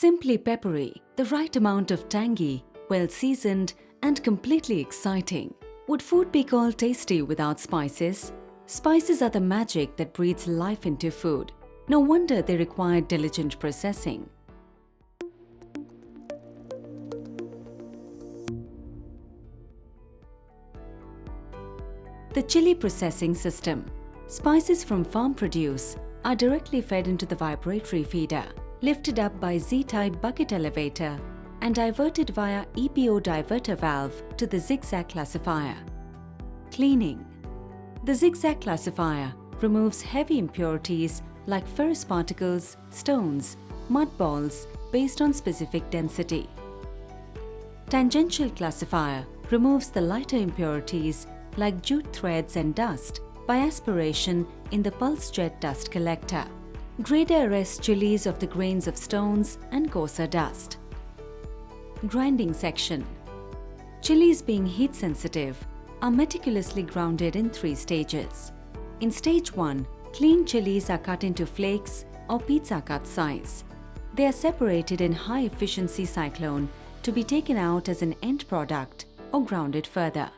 Simply peppery, the right amount of tangy, well seasoned, and completely exciting. Would food be called tasty without spices? Spices are the magic that breathes life into food. No wonder they require diligent processing. The chili processing system. Spices from farm produce are directly fed into the vibratory feeder, lifted up by Z-type bucket elevator and diverted via EPO diverter valve to the zigzag classifier. Cleaning. The zigzag classifier removes heavy impurities like ferrous particles, stones, mud balls based on specific density. Tangential classifier removes the lighter impurities like jute threads and dust by aspiration in the pulse jet dust collector. Grader arrests chilies of the grains of stones and coarser dust. Grinding section. Chilies, being heat sensitive, are meticulously grounded in 3 stages. In stage 1, clean chilies are cut into flakes or pizza cut size. They are separated in high efficiency cyclone to be taken out as an end product or grounded further.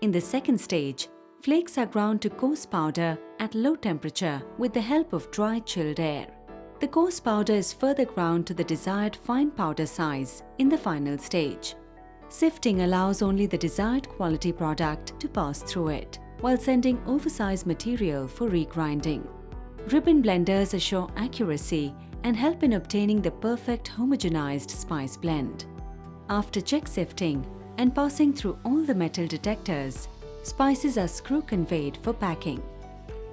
In the second stage, flakes are ground to coarse powder at low temperature with the help of dry chilled air. The coarse powder is further ground to the desired fine powder size in the final stage. Sifting allows only the desired quality product to pass through it, while sending oversized material for regrinding. Ribbon blenders assure accuracy and help in obtaining the perfect homogenized spice blend. After check sifting and passing through all the metal detectors, spices are screw conveyed for packing.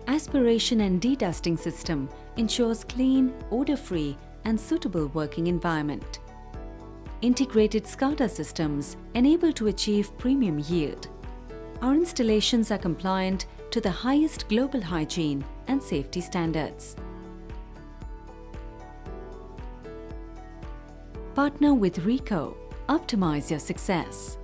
Aspiration and dedusting system ensures clean, odor-free and suitable working environment. Integrated SCADA systems enable to achieve premium yield. Our installations are compliant to the highest global hygiene and safety standards. Partner with Rieco. Optimize your success.